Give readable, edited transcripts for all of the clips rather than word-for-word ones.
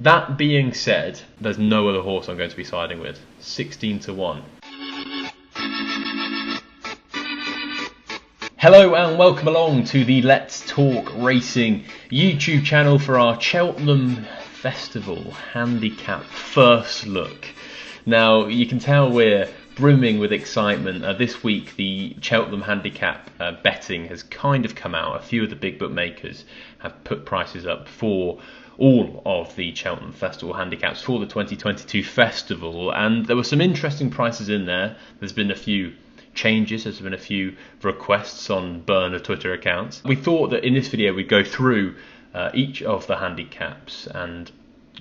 That being said, there's no other horse I'm going to be siding with. 16-1. Hello and welcome along to the Let's Talk Racing YouTube channel for our Cheltenham Festival Handicap first look. Now, you can tell we're brimming with excitement. This week the Cheltenham Handicap betting has kind of come out. A few of the big bookmakers have put prices up for all of the Cheltenham Festival Handicaps for the 2022 festival, and there were some interesting prices in there. There's been a few changes, there's been a few requests on burner Twitter accounts. We thought that in this video we'd go through each of the handicaps and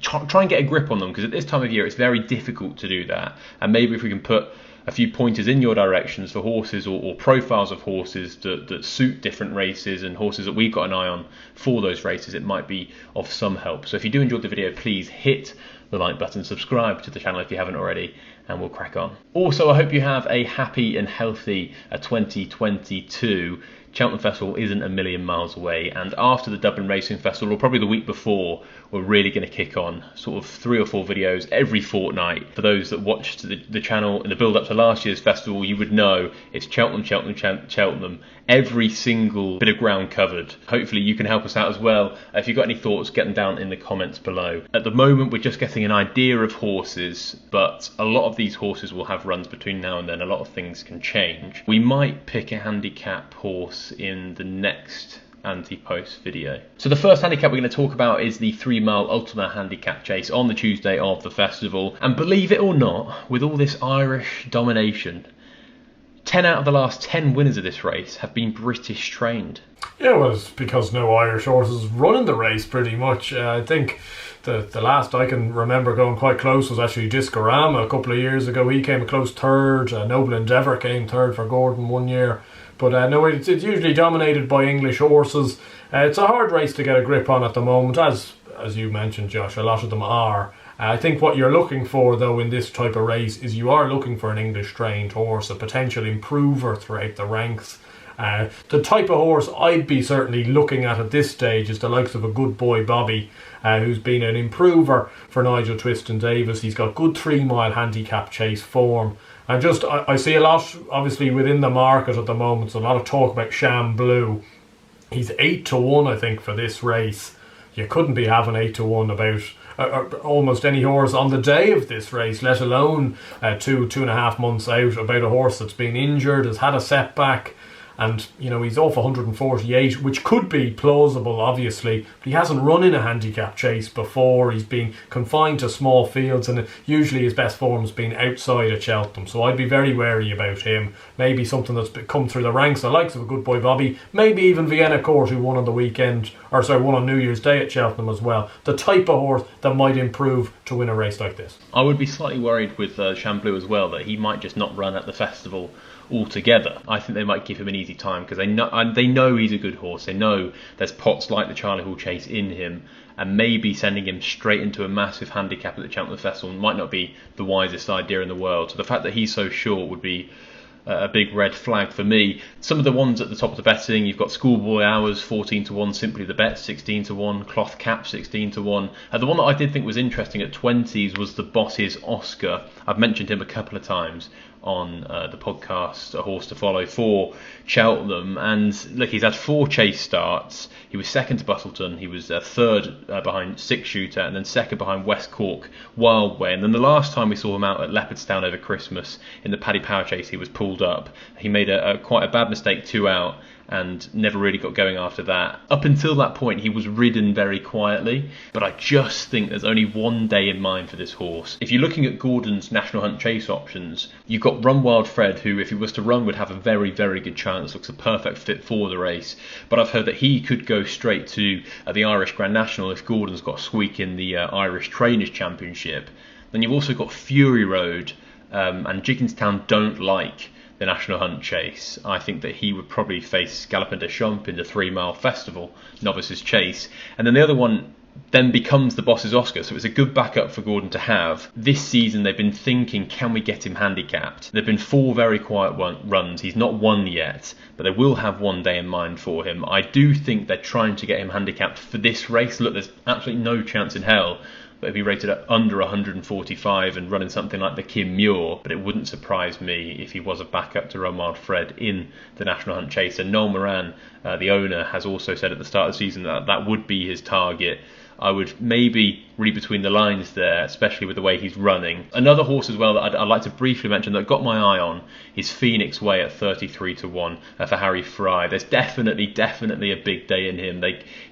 try and get a grip on them, because at this time of year it's very difficult to do that, and maybe if we can put a few pointers in your directions for horses or profiles of horses that suit different races and horses that we've got an eye on for those races, it might be of some help. So if you do enjoy the video, please hit the like button, subscribe to the channel if you haven't already, and we'll crack on. Also, I hope you have a happy and healthy 2022. Cheltenham Festival isn't a million miles away, and after the Dublin Racing Festival, or probably the week before, we're really going to kick on sort of 3 or 4 videos every fortnight. For those that watched the channel in the build up to last year's festival, you would know it's Cheltenham, every single bit of ground covered. Hopefully you can help us out as well. If you've got any thoughts, get them down in the comments below. At the moment we're just getting an idea of horses, but a lot of these horses will have runs between now and then. A lot of things can change. We might pick a handicap horse in the next anti-post video. So the first handicap we're going to talk about is the 3-mile Ultima handicap chase on the Tuesday of the festival. And believe it or not, with all this Irish domination, 10 out of the last 10 winners of this race have been British trained. Yeah, well, it's because no Irish horses running the race pretty much. I think the last I can remember going quite close was actually Discorama a couple of years ago. He came a close third. Noble Endeavour came third for Gordon one year. But no, it's usually dominated by English horses. It's a hard race to get a grip on at the moment, as you mentioned, Josh. A lot of them are. I think what you're looking for, though, in this type of race is you are looking for an English-trained horse, a potential improver throughout the ranks. The type of horse I'd be certainly looking at this stage is the likes of a Good Boy Bobby, who's been an improver for Nigel Twiston-Davies. He's got good 3-mile handicap chase form. And I see a lot, obviously, within the market at the moment. So a lot of talk about Sham Blue. He's 8-1, I think, for this race. You couldn't be having 8-1 about almost any horse on the day of this race, let alone 2.5 months out, about a horse that's been injured, has had a setback. And, you know, he's off 148, which could be plausible, obviously. But he hasn't run in a handicap chase before. He's been confined to small fields, and usually his best form's been outside of Cheltenham. So I'd be very wary about him. Maybe something that's come through the ranks, the likes of a Good Boy Bobby. Maybe even Vienna Court, who won on the weekend, won on New Year's Day at Cheltenham as well. The type of horse that might improve to win a race like this. I would be slightly worried with Sham Blue as well, that he might just not run at the festival altogether. I think they might give him an easy time because they know he's a good horse. They know there's pots like the Charlie Hall Chase in him, and maybe sending him straight into a massive handicap at the Cheltenham Festival might not be the wisest idea in the world. So the fact that he's so short would be a big red flag for me. Some of the ones at the top of the betting, you've got Schoolboy Hours 14-1, Simply the Bet 16-1, Cloth Cap 16-1. The one that I did think was interesting at 20s was the Boss's Oscar. I've mentioned him a couple of times on the podcast, A Horse to Follow, for Cheltenham, and look, he's had 4 chase starts. He was second to Bustleton, he was third behind Six Shooter, and then second behind West Cork Wild Way. And then the last time we saw him out at Leopardstown over Christmas in the Paddy Power Chase, he was pulled up. He made quite a bad mistake 2 out and never really got going after that. Up until that point, he was ridden very quietly, but I just think there's only one day in mind for this horse. If you're looking at Gordon's National Hunt chase options, you've got Run Wild Fred, who, if he was to run, would have a very, very good chance. Looks a perfect fit for the race. But I've heard that he could go straight to the Irish Grand National if Gordon's got a squeak in the Irish Trainers Championship. Then you've also got Fury Road, and Jigginstown don't like the National Hunt chase. I think that he would probably face Galopin de Champs in the 3-mile festival novices chase. And then the other one then becomes the Boss's Oscar, so it's a good backup for Gordon to have. This season they've been thinking, can we get him handicapped? There have been 4 very quiet runs. He's not won yet, but they will have one day in mind for him. I do think they're trying to get him handicapped for this race. Look, there's absolutely no chance in hell but he'd be rated at under 145 and running something like the Kim Muir. But it wouldn't surprise me if he was a backup to Run Wild Fred in the National Hunt Chase. And Noel Moran, the owner, has also said at the start of the season that that would be his target. I would maybe read between the lines there, especially with the way he's running. Another horse as well that I'd like to briefly mention that got my eye on is Phoenix Way at 33 to 1 for Harry Fry. There's definitely a big day in him.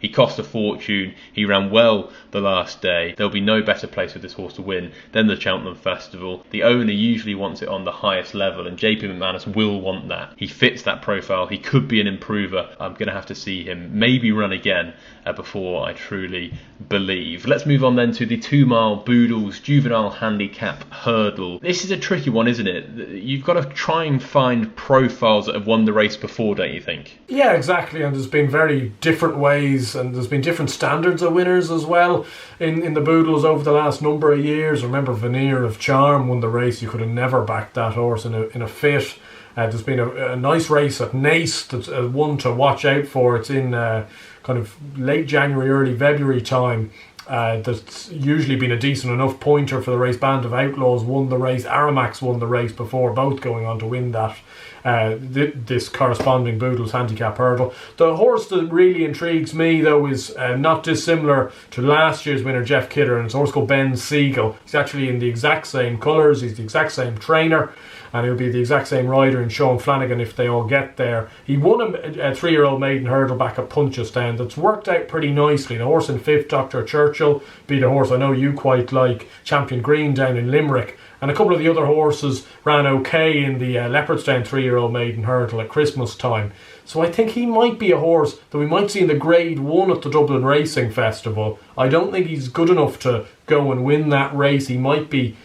He cost a fortune. He ran well the last day. There'll be no better place for this horse to win than the Cheltenham Festival. The owner usually wants it on the highest level, and JP McManus will want that. He fits that profile. He could be an improver. I'm going to have to see him maybe run again before I truly believe. Let's move on then to the 2 mile Boodles Juvenile Handicap Hurdle. This is a tricky one, isn't it? You've got to try and find profiles that have won the race before, don't you think? Yeah, exactly. And there's been very different ways, and there's been different standards of winners as well in the Boodles over the last number of years. Remember, Veneer of Charm won the race. You could have never backed that horse in a fit. There's been a nice race at Nace that's one to watch out for. It's in kind of late January, early February time. That's usually been a decent enough pointer for the race. Band of Outlaws won the race. Aramax won the race before, both going on to win that this corresponding Boodles Handicap Hurdle. The horse that really intrigues me, though, is not dissimilar to last year's winner, Jeff Kidder, and it's a horse called Ben Siegel. He's actually in the exact same colours. He's the exact same trainer, and he'll be the exact same rider in Sean Flanagan if they all get there. He won a 3-year-old maiden hurdle back at Punchestown that's worked out pretty nicely. The horse in fifth, Dr. Churchill, beat a horse I know you quite like, Champion Green, down in Limerick. And a couple of the other horses ran okay in the Leopardstown 3-year-old maiden hurdle at Christmas time. So I think he might be a horse that we might see in the Grade 1 at the Dublin Racing Festival. I don't think he's good enough to go and win that race. He might be,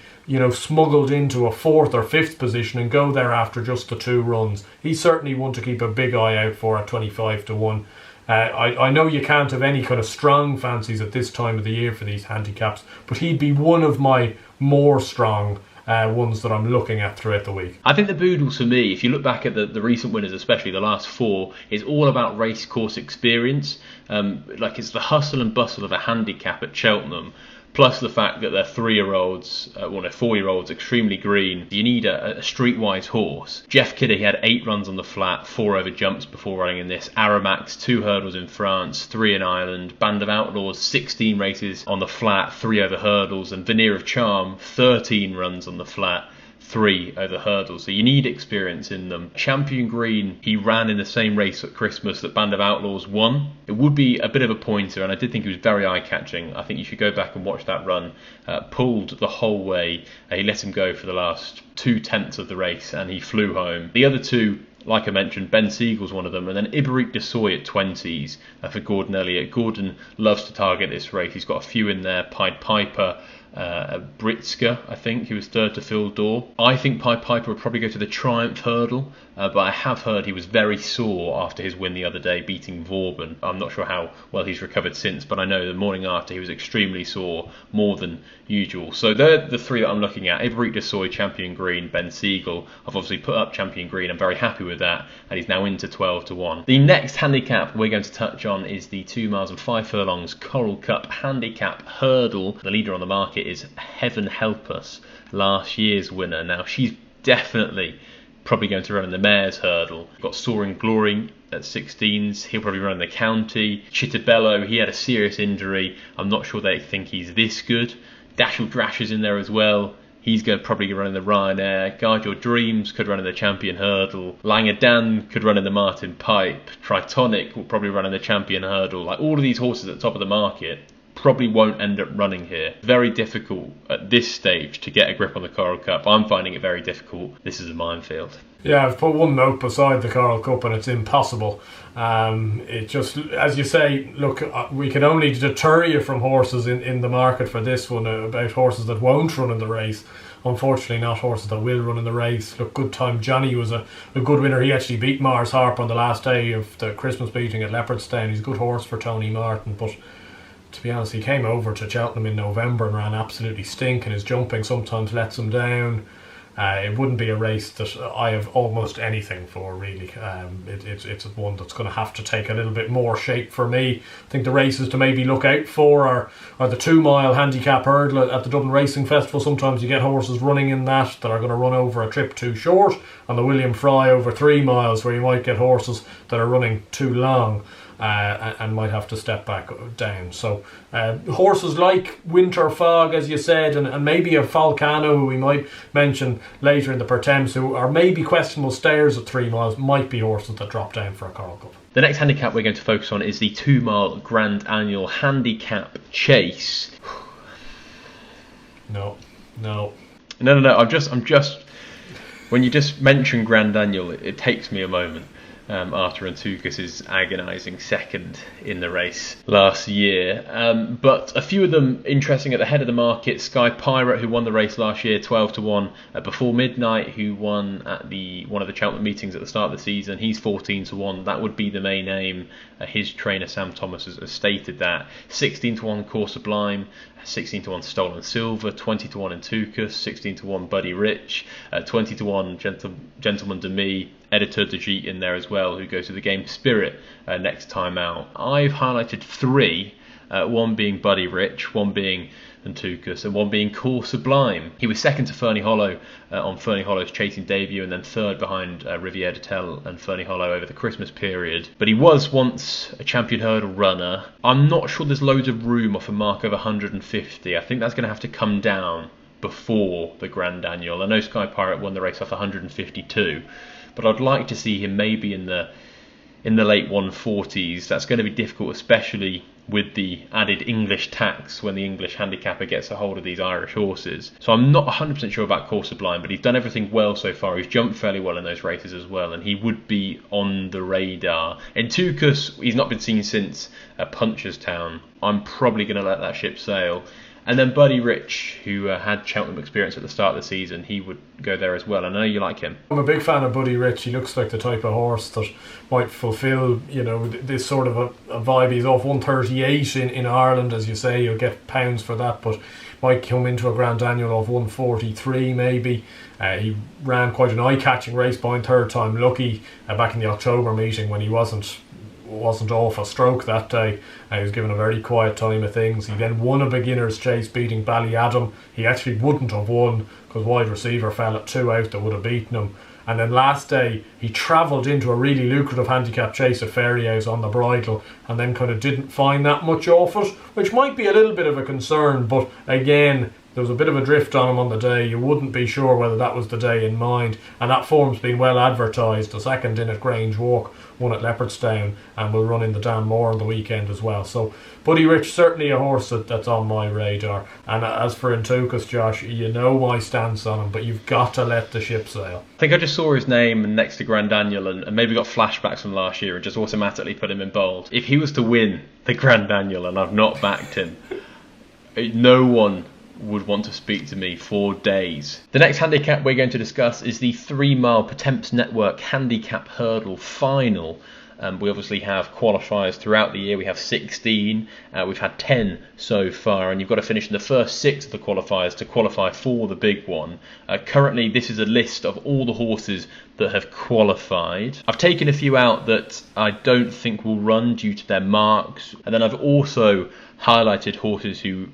smuggled into a 4th or 5th position and go there after just the 2 runs. He's certainly one to keep a big eye out for at 25 to 1. I know you can't have any kind of strong fancies at this time of the year for these handicaps, but he'd be one of my more strong ones that I'm looking at throughout the week. I think the Boodles, for me, if you look back at the recent winners, especially the last 4, is all about race course experience. It's the hustle and bustle of a handicap at Cheltenham, plus the fact that they're 4-year-olds, extremely green. You need a streetwise horse. Jeff Kidder, he had 8 runs on the flat, 4 over jumps before running in this. Aramax, 2 hurdles in France, 3 in Ireland. Band of Outlaws, 16 races on the flat, 3 over hurdles. And Veneer of Charm, 13 runs on the flat, 3 over hurdles. So you need experience in them. Champion Green, he ran in the same race at Christmas that Band of Outlaws won. It would be a bit of a pointer, and I did think he was very eye-catching. I think you should go back and watch that run. Pulled the whole way. He let him go for the last 2/10 of the race, and he flew home. The other 2, like I mentioned, Ben Siegel's one of them, and then Iberique de Soy at 20s for Gordon Elliott. Gordon loves to target this race. He's got a few in there. Pied Piper, Britska, I think, he was 3rd to Phil Dorr. I think Pied Piper would probably go to the Triumph Hurdle, but I have heard he was very sore after his win the other day, beating Vauban. I'm not sure how well he's recovered since, but I know the morning after he was extremely sore, more than usual. So they're the 3 that I'm looking at. Iberique de Soy, Champion Green, Ben Siegel. I've obviously put up Champion Green. I'm very happy with that, and he's now into 12 to 1. The next handicap we're going to touch on is the 2 miles and 5 furlongs Coral Cup Handicap Hurdle. The leader on the market is Heaven Help Us, last year's winner. Now, she's definitely probably going to run in the Mayor's Hurdle. You've got Soaring Glory at 16s. He'll probably run in the County. Chittabello, he had a serious injury. I'm not sure they think he's this good. Dashel Drash is in there as well. He's probably run in the Ryanair. Guard Your Dreams could run in the Champion Hurdle. Langadan could run in the Martin Pipe. Tritonic will probably run in the Champion Hurdle. Like, all of these horses at the top of the market probably won't end up running here. Very difficult at this stage to get a grip on the Coral Cup. I'm finding it very difficult. This is a minefield. Yeah, I've put one note beside the Coral Cup and it's impossible. It just, as you say, look, we can only deter you from horses in the market for this one, about horses that won't run in the race. Unfortunately, not horses that will run in the race. Look, Good Time Johnny was a good winner. He actually beat Mars Harp on the last day of the Christmas beating at Leopardstown. He's a good horse for Tony Martin, but to be honest, he came over to Cheltenham in November and ran absolutely stink, and his jumping sometimes lets him down. It wouldn't be a race that I have almost anything for, really. It's one that's going to have to take a little bit more shape for me. I think the races to maybe look out for are the 2 mile handicap hurdle at the Dublin Racing Festival. Sometimes you get horses running in that are going to run over a trip too short, and the William Fry over 3 miles, where you might get horses that are running too long. And might have to step back down. So horses like Winter Fog, as you said, and maybe a Falcano, who we might mention later in the Pertemps, who are maybe questionable stayers at 3 miles, might be horses that drop down for a Coral Cup. The next handicap we're going to focus on is the 2 mile Grand Annual Handicap Chase. No. I'm just. When you just mention Grand Annual, it takes me a moment. Arthur Antoukas' agonising second in the race last year. But a few of them interesting at the head of the market. Sky Pirate, who won the race last year, 12-1. Before Midnight, who won at one of the Cheltenham meetings at the start of the season, he's 14-1. That would be the main aim. His trainer Sam Thomas has stated that. 16-1 Course Sublime, 16-1 Stolen Silver, 20-1 Antoukas, 16-1 Buddy Rich, 20-1 Gentleman de Me, Editor de Gite in there as well, who goes to the Game Spirit next time out. I've highlighted 3, one being Buddy Rich, one being Antoukas, and one being Course Sublime. He was second to Fernie Hollow on Fernie Hollow's chasing debut, and then third behind Riviere de Tell and Fernie Hollow over the Christmas period. But he was once a champion hurdle runner. I'm not sure there's loads of room off a mark of 150. I think that's going to have to come down before the Grand Annual. I know Sky Pirate won the race off 152, but I'd like to see him maybe in the late 140s. That's going to be difficult, especially with the added English tax when the English handicapper gets a hold of these Irish horses. So I'm not 100% sure about Course Sublime, but he's done everything well so far. He's jumped fairly well in those races as well, and he would be on the radar. Antoukas, he's not been seen since Punchestown. I'm probably going to let that ship sail. And then Buddy Rich, who had Cheltenham experience at the start of the season, he would go there as well. I know you like him. I'm a big fan of Buddy Rich. He looks like the type of horse that might fulfil, this sort of a vibe. He's off 138 in Ireland, as you say. You'll get pounds for that, but might come into a Grand Annual of 143 maybe. He ran quite an eye-catching race behind Third Time Lucky back in the October meeting when he wasn't off a stroke that day. He was given a very quiet time of things. He then won a beginner's chase beating Ballyadam. He actually wouldn't have won because wide receiver fell at 2 out that would have beaten him. And then last day he travelled into a really lucrative handicap chase at Fairyhouse on the bridle, and then kind of didn't find that much off it, which might be a little bit of a concern. But again, there was a bit of a drift on him on the day. You wouldn't be sure whether that was the day in mind, and that form's been well advertised. The second in at Grange Walk, one at Leopardstown, and will run in the Dan Moore on the weekend as well. So Buddy Rich, certainly a horse that's on my radar. And as for Antoukas, Josh, you know my stance on him, but you've got to let the ship sail. I think I just saw his name next to Grand Annual and maybe got flashbacks from last year and just automatically put him in bold. If he was to win the Grand Annual and I've not backed him, no one would want to speak to me for days. The next handicap we're going to discuss is the 3 mile Pertemps Network Handicap Hurdle Final. We obviously have qualifiers throughout the year. We have 16. We've had 10 so far, and you've got to finish in the first 6 of the qualifiers to qualify for the big one. Currently, this is a list of all the horses that have qualified. I've taken a few out that I don't think will run due to their marks, and then I've also highlighted horses who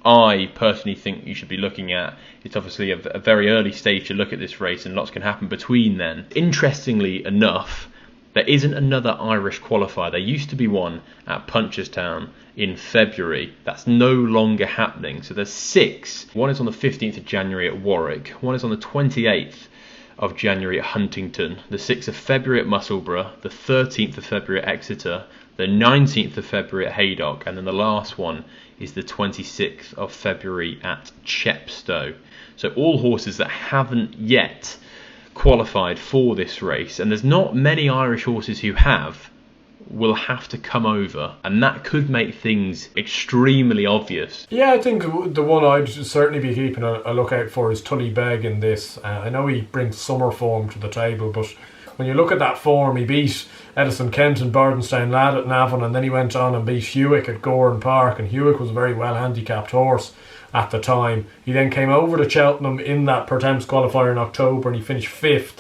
I personally think you should be looking at. It's obviously a very early stage to look at this race, and lots can happen between then. Interestingly enough, there isn't another Irish qualifier. There used to be one at Punchestown in February. That's no longer happening. So there's 6. One is on the 15th of January at Warwick. One is on the 28th of January at Huntington. The 6th of February at Musselburgh. The 13th of February at Exeter. The 19th of February at Haydock. And then the last one is the 26th of February at Chepstow. So all horses that haven't yet qualified for this race, and there's not many Irish horses who will have to come over, and that could make things extremely obvious. Yeah, I think the one I'd certainly be keeping a lookout for is Tully Begg in this. I know he brings summer form to the table, but when you look at that form, he beat Edison Kent and Bardenstown Lad at Navan, and then he went on and beat Hewick at Goran Park, and Hewick was a very well handicapped horse. at the time. He then came over to Cheltenham in that Pertemps qualifier in October and he finished 5th.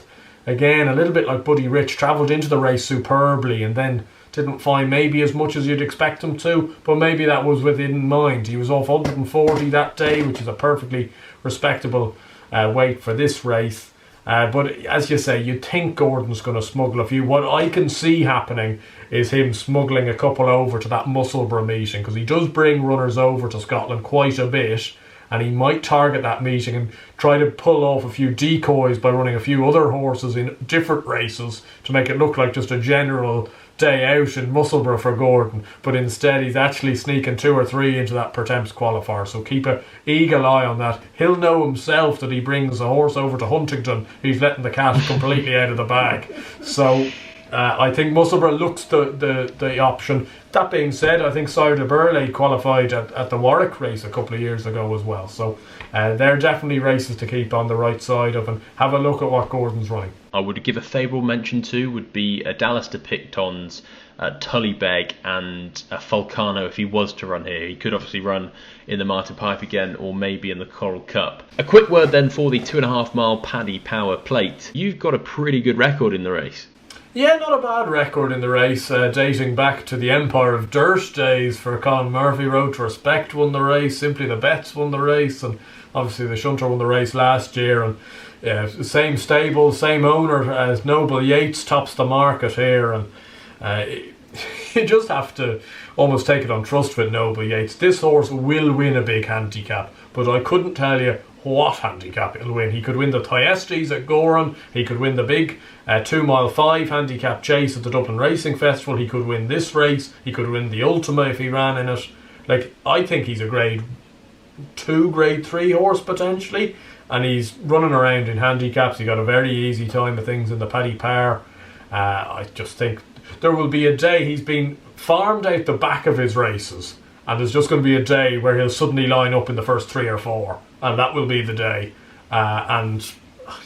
Again, a little bit like Buddy Rich, travelled into the race superbly and then didn't find maybe as much as you'd expect him to, but maybe that was within mind. He was off 140 that day, which is a perfectly respectable weight for this race. But as you say, you'd think Gordon's going to smuggle a few. What I can see happening is him smuggling a couple over to that Musselburgh meeting, because he does bring runners over to Scotland quite a bit, and he might target that meeting and try to pull off a few decoys by running a few other horses in different races to make it look like just a general day out in Musselburgh for Gordon, but instead he's actually sneaking 2 or 3 into that Pertemps qualifier, so keep an eagle eye on that. He'll know himself that he brings a horse over to Huntingdon, he's letting the cat completely out of the bag. So I think Musselburgh looks the option. That being said, I think Sire de Burley qualified at the Warwick race a couple of years ago as well, so they're definitely races to keep on the right side of and have a look at what Gordon's running. I would give a favourable mention to would be Dallas de Picton's Tullybeg and Falcano if he was to run here. He could obviously run in the Martin Pipe again or maybe in the Coral Cup. A quick word then for the 2.5 mile Paddy Power Plate. You've got a pretty good record in the race. Yeah, not a bad record in the race, dating back to the Empire of Dirt days for Colin Murphy. Road to Respect won the race, Simply the Bets won the race, and obviously the Shunter won the race last year. And same stable, same owner as Noble Yates tops the market here, and you just have to almost take it on trust with Noble Yates. This horse will win a big handicap, but I couldn't tell you what handicap it'll win. He could win the Thyestes at Goran, he could win the big 2 mile 5 handicap chase at the Dublin Racing Festival, he could win this race, he could win the Ultima if he ran in it. Like, I think he's a grade 2, grade 3 horse potentially, and he's running around in handicaps. He got a very easy time of things in the Paddy Power. I just think there will be a day, he's been farmed out the back of his races, and there's just going to be a day where he'll suddenly line up in the first 3 or 4, and that will be the day. And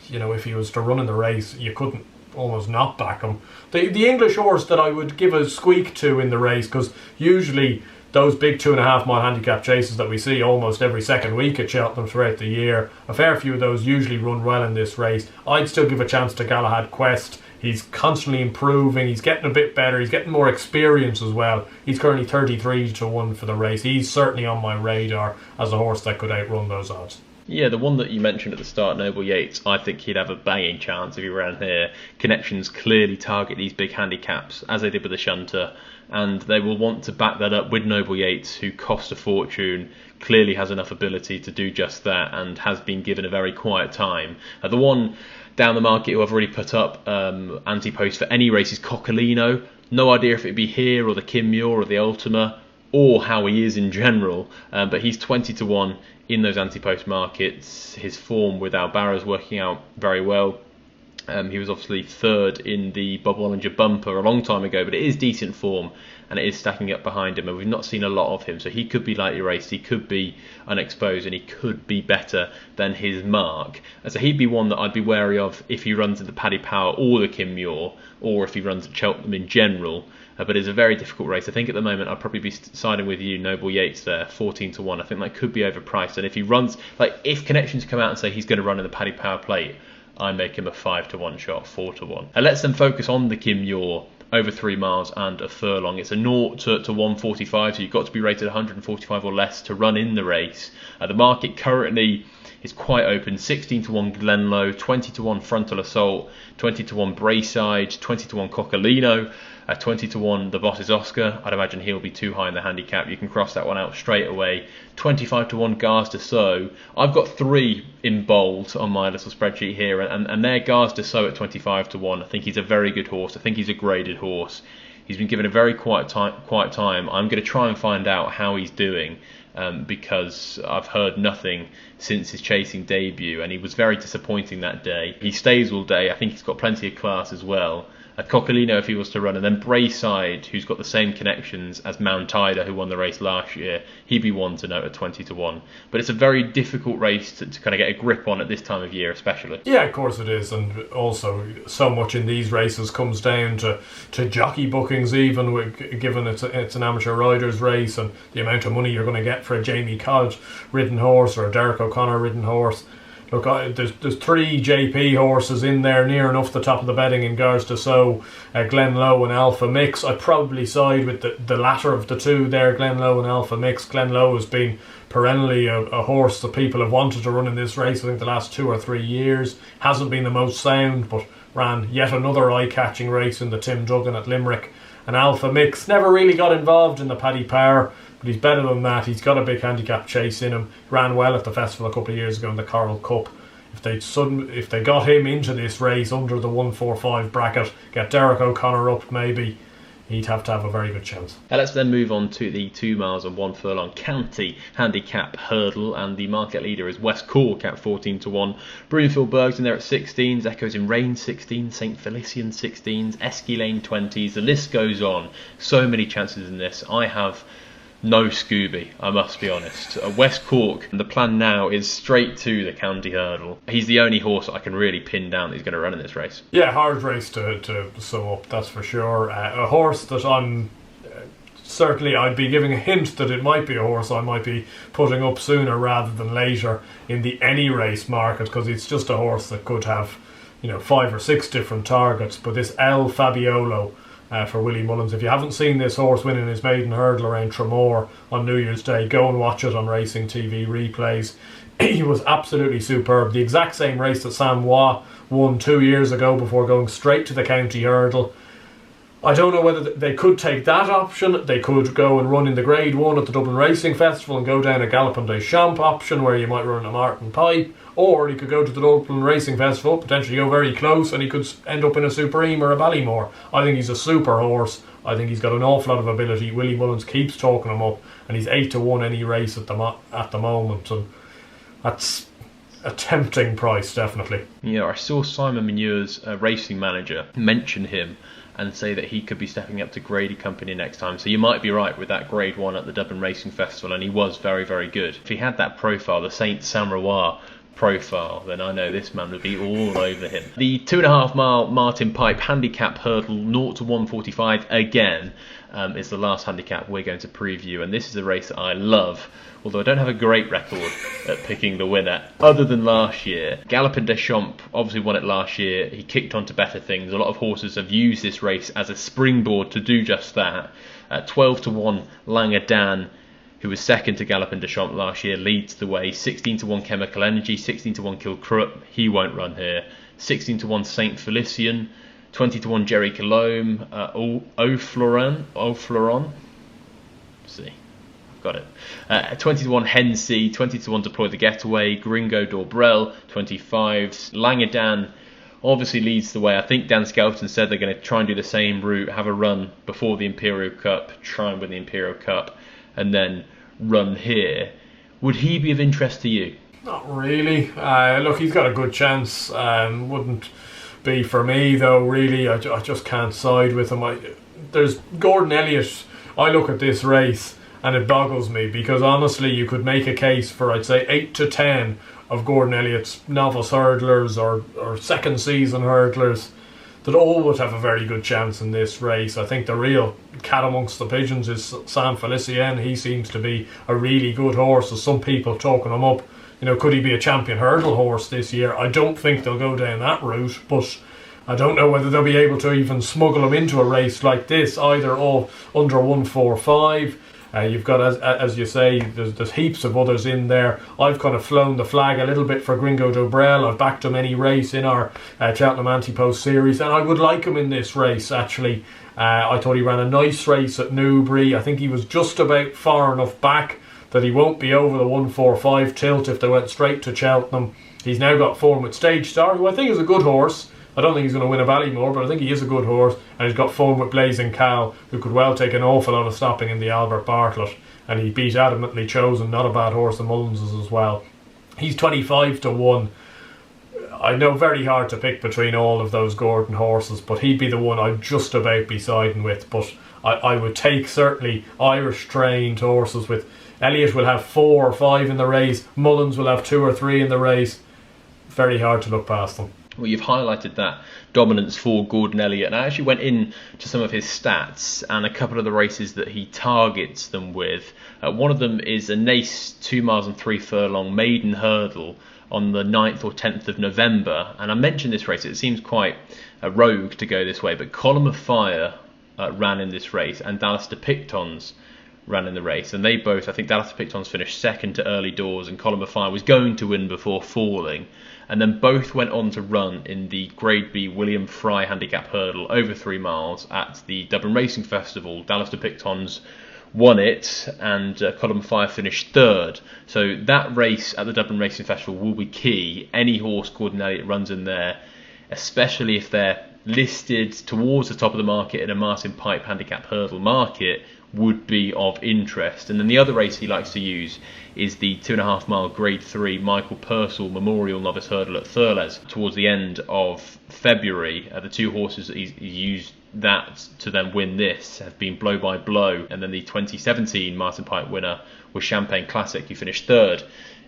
you know, if he was to run in the race, you couldn't almost not back him. The English horse that I would give a squeak to in the race, because usually those big 2.5 mile handicap chases that we see almost every second week at Cheltenham throughout the year, a fair few of those usually run well in this race. I'd still give a chance to Galahad Quest. He's constantly improving, he's getting a bit better, he's getting more experience as well. He's currently 33 to 1 for the race. He's certainly on my radar as a horse that could outrun those odds. Yeah, the one that you mentioned at the start, Noble Yates, I think he'd have a banging chance if he ran here. Connections clearly target these big handicaps, as they did with the Shunter, and they will want to back that up with Noble Yates, who cost a fortune, clearly has enough ability to do just that, and has been given a very quiet time. The one down the market who I've already put up anti-post for any race is Coccolino. No idea if it'd be here or the Kim Muir or the Ultima, or how he is in general, but he's 20 to 1 in those anti-post markets. His form with Albarra's working out very well. He was obviously 3rd in the Bob Wallinger bumper a long time ago, but it is decent form and it is stacking up behind him, and we've not seen a lot of him, so he could be lightly raced, he could be unexposed, and he could be better than his mark. And so he'd be one that I'd be wary of if he runs at the Paddy Power or the Kim Muir, or if he runs at Cheltenham in general. But it's a very difficult race. I think at the moment I'd probably be siding with you, Noble Yates there, 14 to 1. I think that could be overpriced. And if he runs, like if Connections come out and say he's going to run in the Paddy Power Plate, I make him a 5 to 1 shot, 4 to 1. And let's then focus on the Kim Muir over 3 miles and a furlong. It's a 0 to 145, so you've got to be rated 145 or less to run in the race. The market currently is quite open. 16 to 1 Glenlow, 20 to 1 Frontal Assault, 20 to 1 Brayside, 20 to 1 Coccolino, 20 to 1 the Boss is Oscar. I'd imagine he'll be too high in the handicap. You can cross that one out straight away. 25 to 1 Gars de Sceaux. I've got 3 in bold on my little spreadsheet here, and they're Gars de Sceaux at 25 to 1. I think he's a very good horse. I think he's a graded horse. He's been given a very quiet time. I'm going to try and find out how he's doing, because I've heard nothing since his chasing debut, and he was very disappointing that day. He stays all day. I think he's got plenty of class as well. Coccolino if he was to run, and then Brayside, who's got the same connections as Mount Ida, who won the race last year. He'd be one to note at 20-1. But it's a very difficult race to kind of get a grip on at this time of year, especially. Yeah, of course it is, and also so much in these races comes down to jockey bookings, even given it's an amateur riders race, and the amount of money you're going to get for a Jamie Codd ridden horse or a Derek O'Connor ridden horse. Look, there's 3 JP horses in there near enough the top of the betting in Gars de Sceaux, Glenlow and Alpha Mix. I'd probably side with the latter of the two there, Glenlow and Alpha Mix. Glenlow has been perennially a horse that people have wanted to run in this race, I think the last 2 or 3 years. Hasn't been the most sound, but ran yet another eye-catching race in the Tim Duggan at Limerick. And Alpha Mix never really got involved in the Paddy Power, but he's better than that. He's got a big handicap chase in him. Ran well at the festival a couple of years ago in the Coral Cup. If they got him into this race under the 145 bracket, get Derek O'Connor up maybe, he'd have to have a very good chance. Let's then move on to the 2 miles and 1 furlong county handicap hurdle, and the market leader is West Cork at 14-1. Broomfield Bergs in there at 16s, Echoes in Rain 16s, St Felician 16s, Esquilane 20s. The list goes on. So many chances in this. I have no Scooby, I must be honest. West Cork, the plan now is straight to the county hurdle. He's the only horse I can really pin down that he's going to run in this race. Yeah, hard race to sum up, that's for sure. A horse that I'm certainly, I'd be giving a hint that it might be a horse I might be putting up sooner rather than later in the any race market, because it's just a horse that could have 5 or 6 different targets. But this El Fabiolo for Willie Mullins, if you haven't seen this horse winning his maiden hurdle around Tremor on New Year's Day, go and watch it on Racing TV replays. He was absolutely superb. The exact same race that Sam Waugh won 2 years ago before going straight to the county hurdle. I don't know whether they could take that option. They could go and run in the Grade 1 at the Dublin Racing Festival and go down a Galopin des Champs option where you might run a Martin Pipe, or he could go to the Dublin Racing Festival, potentially go very close, and he could end up in a Supreme or a Ballymore. I think he's a super horse. I think he's got an awful lot of ability. Willie Mullins keeps talking him up, and he's 8-1 any race at the moment, and that's a tempting price, definitely. Yeah, I saw Simon Muir's racing manager mention him and say that he could be stepping up to Grady Company next time. So you might be right with that Grade 1 at the Dublin Racing Festival, and he was very, very good. If he had that profile, the Saint Samrois profile, then I know this man would be all over him. The 2.5 mile Martin Pipe handicap hurdle 0-145 again is the last handicap we're going to preview, and this is a race that I love, although I don't have a great record at picking the winner other than last year. Galopin des Champs obviously won it last year. He kicked on to better things. A lot of horses have used this race as a springboard to do just that. 12-1 Langadan, who was second to Galopin des Champs last year, leads the way. 16-1 Chemical Energy, 16-1 Kilcruit, he won't run here. 16-1 Saint Felician, 20-1 Jerry Colombe, O'Floron. See, I've got it. 20-1 Hensey, 20-1 Deploy the Getaway, Gringo Dorbrell, 25s. Langadan obviously leads the way. I think Dan Skelton said they're going to try and do the same route, have a run before the Imperial Cup, try and win the Imperial Cup, and then run here. Would he be of interest to you? Not really. Look, he's got a good chance. Wouldn't be for me though, really. I just can't side with him. There's Gordon Elliott. I look at this race and it boggles me, because honestly you could make a case for, I'd say, 8 to 10 of Gordon Elliott's novice hurdlers or second season hurdlers that all would have a very good chance in this race. I think the real cat amongst the pigeons is Saint Felicien. He seems to be a really good horse. There's some people talking him up. Could he be a champion hurdle horse this year? I don't think they'll go down that route, but I don't know whether they'll be able to even smuggle him into a race like this, either or under 145. You've got, as you say, there's heaps of others in there. I've kind of flown the flag a little bit for Gringo Dobrell. I've backed him any race in our Cheltenham Anti-Post series, and I would like him in this race, actually. I thought he ran a nice race at Newbury. I think he was just about far enough back that he won't be over the 145 tilt if they went straight to Cheltenham. He's now got form with Stage Star, who I think is a good horse. I don't think he's going to win a Ballymore, but I think he is a good horse, and he's got form with Blazing Cow, who could well take an awful lot of stopping in the Albert Bartlett, and he beat Adamantly Chosen, not a bad horse, the Mullinses as well. He's 25-1. I know very hard to pick between all of those Gordon horses, but he'd be the one I'd just about be siding with. But I would take certainly Irish trained horses. With Elliott will have 4 or 5 in the race, Mullins will have 2 or 3 in the race. Very hard to look past them. Well, you've highlighted that dominance for Gordon Elliott, and I actually went in to some of his stats and a couple of the races that he targets them with. One of them is a Nace 2 miles and 3 furlong maiden hurdle on the 9th or 10th of November, and I mentioned this race, it seems quite rogue to go this way, but Column of Fire ran in this race and Dallas de Pictons ran in the race, and they both, I think Dallas de Pictons finished second to early doors and Column of Fire was going to win before falling, and then both went on to run in the Grade B William Fry Handicap hurdle over 3 miles at the Dublin Racing Festival. Dallas de Pictons won it and Column of Fire finished third. So that race at the Dublin Racing Festival will be key. Any horse Gordon Elliott runs in there, especially if they're listed towards the top of the market in a Martin Pipe Handicap hurdle market, would be of interest. And then the other race he likes to use is the 2.5 mile Grade 3 Michael Purcell Memorial Novice Hurdle at Thurles towards the end of February. The 2 horses that he's used that to then win this have been Blow by Blow, and then the 2017 Martin Pipe winner was Champagne Classic, who finished third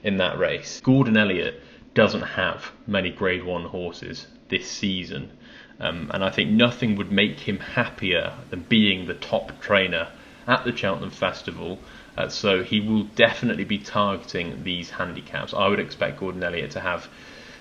in that race. Gordon Elliott doesn't have many Grade 1 horses this season, and I think nothing would make him happier than being the top trainer at the Cheltenham Festival, so he will definitely be targeting these handicaps. I would expect Gordon Elliott to have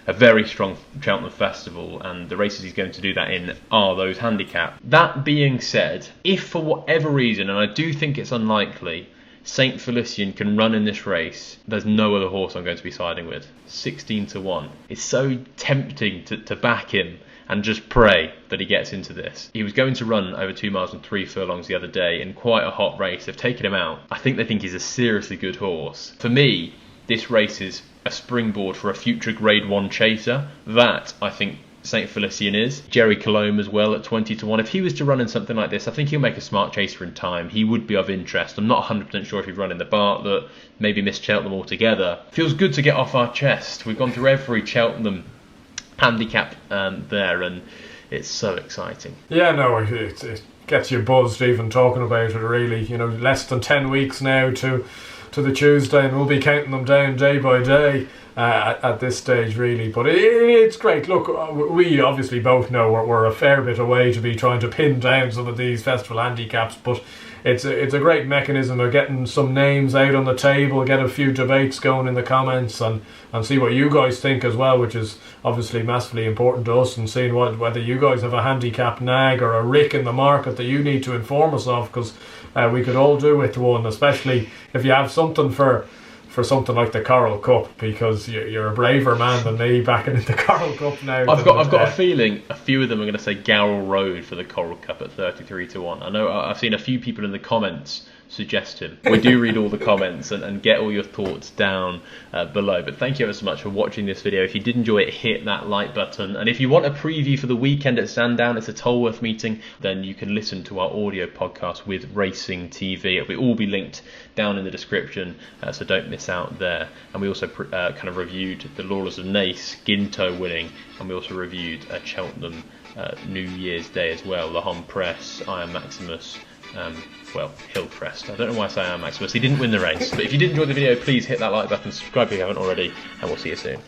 a very strong Cheltenham Festival, and the races he's going to do that in are those handicap. That being said, if for whatever reason, and I do think it's unlikely, St Felician can run in this race, there's no other horse I'm going to be siding with. 16 to 1. It's so tempting to back him and just pray that he gets into this. He was going to run over 2 miles and 3 furlongs the other day in quite a hot race. They've taken him out. I think they think he's a seriously good horse. For me, this race is a springboard for a future Grade 1 chaser. That, I think, St Felician is. Jerry Colombe as well at 20 to 1. If he was to run in something like this, I think he'll make a smart chaser in time. He would be of interest. I'm not 100% sure if he'd run in the Bartlett, maybe miss Cheltenham altogether. Feels good to get off our chest. We've gone through every Cheltenham handicap there, and it's so exciting. Yeah, no, it gets you buzzed even talking about it, really. You know, less than 10 weeks now to the Tuesday, and we'll be counting them down day by day at this stage, really. But it's great. Look, we obviously both know we're a fair bit away to be trying to pin down some of these festival handicaps, but it's a great mechanism of getting some names out on the table, get a few debates going in the comments, and see what you guys think as well, which is obviously massively important to us, and seeing whether you guys have a handicap nag or a rick in the market that you need to inform us of, because we could all do with one, especially if you have something for something like the Coral Cup, because you're a braver man than me backing in the Coral Cup now. I've got a feeling a few of them are going to say Garrel Road for the Coral Cup at 33 to 1. I know I've seen a few people in the comments suggest him. We do read all the comments and get all your thoughts down below. But thank you ever so much for watching this video. If you did enjoy it, hit that like button. And if you want a preview for the weekend at Sandown, it's a Tolworth meeting, then you can listen to our audio podcast with Racing TV. It'll all be linked down in the description, so don't miss out there. And we also kind of reviewed the Laurels of Nace, Ginto winning, and we also reviewed Cheltenham New Year's Day as well, the Hom Press, Iron Maximus, Hillcrest. I don't know why I say Iron Maximus. He didn't win the race. But if you did enjoy the video, please hit that like button, subscribe if you haven't already, and we'll see you soon.